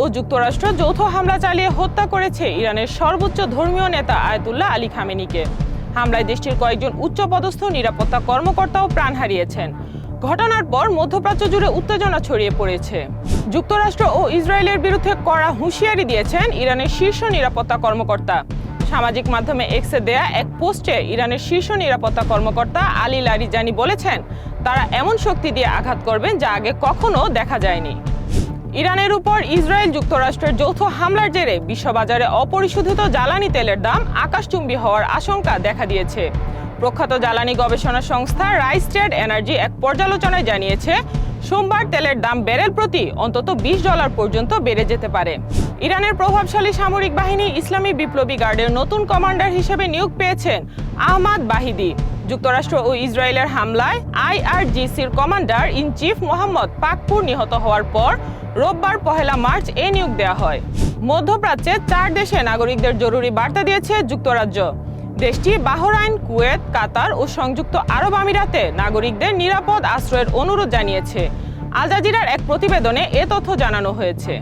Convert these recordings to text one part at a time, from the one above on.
ও যুক্তরাষ্ট্র যৌথ হামলা চালিয়ে হত্যা করেছে ইরানের সর্বোচ্চ ধর্মীয় নেতা আয়াতুল্লাহ আলী খামেনিকে। হামলায় দেশটির কয়েকজন উচ্চপদস্থ নিরাপত্তা কর্মকর্তাও প্রাণ হারিয়েছেন। ঘটনার পর মধ্যপ্রাচ্য জুড়ে উত্তেজনা ছড়িয়ে পড়েছে। যুক্তরাষ্ট্র ও ইসরায়েলের বিরুদ্ধে কড়া হুঁশিয়ারি দিয়েছেন ইরানের শীর্ষ নিরাপত্তা কর্মকর্তা। সামাজিক মাধ্যমে এক্সে দেয়া এক পোস্টে ইরানের শীর্ষ নিরাপত্তা কর্মকর্তা আলী লারিজানি বলেছেন, তারা এমন শক্তি দিয়ে আঘাত করবেন যা আগে কখনো দেখা যায়নি। ইরানের উপর ইসরায়েল যুক্তরাষ্ট্রের যৌথ হামলার জেরে বিশ্ববাজারে অপরিশোধিত জ্বালানি তেলের দাম আকাশচুম্বী হওয়ার আশঙ্কা দেখা দিয়েছে। প্রখ্যাত জ্বালানি গবেষণা সংস্থা রাইসটেড এনার্জি এক পর্যালোচনায় জানিয়েছে, সোমবার তেলের দাম ব্যারেল প্রতি অন্তত $20 পর্যন্ত বেড়ে যেতে পারে। ইরানের প্রভাবশালী সামরিক বাহিনী ইসলামী বিপ্লবী গার্ডের নতুন কমান্ডার হিসেবে নিয়োগ পেয়েছেন আহমাদ বাহিদি। যুক্তরাষ্ট্র ও ইসরায়েলের হামলায় IRGCর commander in chief Mohammad Pakpour নিহত হওয়ার পর রোববার 1 মার্চ এ নিয়োগ দেওয়া হয়। মধ্যপ্রাচ্যে 4 দেশে নাগরিকদের জরুরি বার্তা দিয়েছে যুক্তরাজ্য। দেশটি বাহরাইন, কুয়েত, কাতার ও সংযুক্ত আরব আমিরাতে নাগরিকদের নিরাপদ আশ্রয়ের অনুরোধ জানিয়েছে। আল জাজিরার এক প্রতিবেদনে এ তথ্য জানানো হয়েছে।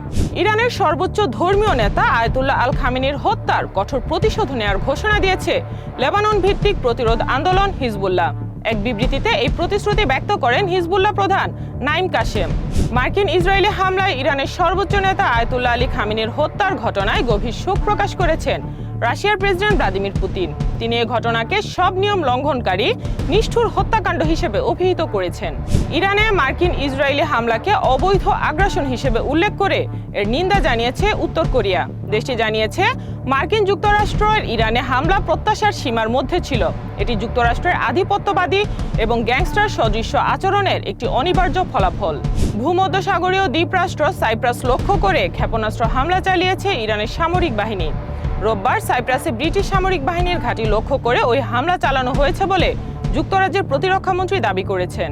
ইরানের সর্বোচ্চ ধর্মীয় নেতা আয়াতুল্লাহ আল খামেনির হত্যার কঠোর প্রতিশোধ নেওয়ার ঘোষণা দিয়েছে লেবানন ভিত্তিক প্রতিরোধ আন্দোলন হিজবুল্লাহ। এক বিবৃতিতে এই প্রতিশ্রুতি ব্যক্ত করেন হিজবুল্লাহ প্রধান নাইম কাশেম। মার্কিন ইসরায়েলি হামলায় ইরানের সর্বোচ্চ নেতা আয়াতুল্লাহ আলী খামেনির হত্যার ঘটনায় গভীর শোক প্রকাশ করেছেন রাশিয়ার প্রেসিডেন্ট ভ্লাদিমির পুতিন। তিনি এই ঘটনাকে সব নিয়ম লঙ্ঘনকারী নিষ্ঠুর হত্যাকাণ্ড হিসেবে অভিহিত করেছেন। ইরানে মার্কিন ইসরায়েলি হামলাকে অবৈধ আগ্রাসন হিসেবে উল্লেখ করে এর নিন্দা জানিয়েছে উত্তর কোরিয়া। দেশটি জানিয়েছে, মার্কিন যুক্তরাষ্ট্রের ইরানে হামলা প্রত্যাশার সীমার মধ্যে ছিল। এটি যুক্তরাষ্ট্রের আধিপত্যবাদী এবং গ্যাংস্টার সদৃশ্য আচরণের একটি অনিবার্য ফলাফল। ভূমধ্যসাগরীয় দ্বীপরাষ্ট্র সাইপ্রাস লক্ষ্য করে ক্ষেপণাস্ত্র হামলা চালিয়েছে ইরানের সামরিক বাহিনী। রোববার সাইপ্রাসে ব্রিটিশ সামরিক বাহিনীর ঘাঁটি লক্ষ্য করে ওই হামলা চালানো হয়েছে বলে যুক্তরাজ্যের প্রতিরক্ষামন্ত্রী দাবি করেছেন।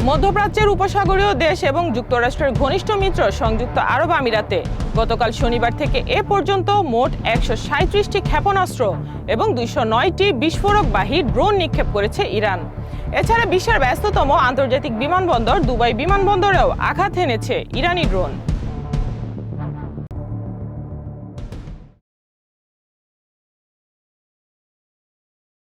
মধ্যপ্রাচ্যের উপসাগরীয় দেশ এবং যুক্তরাষ্ট্রের ঘনিষ্ঠ মিত্র সংযুক্ত আরব আমিরাতে গতকাল শনিবার থেকে এ পর্যন্ত মোট 137টি ক্ষেপণাস্ত্র এবং 209টি বিস্ফোরকবাহী ড্রোন নিক্ষেপ করেছে ইরান। এছাড়া বিশ্বের ব্যস্ততম আন্তর্জাতিক বিমানবন্দর দুবাই বিমানবন্দরেও আঘাত হেনেছে ইরানি ড্রোন।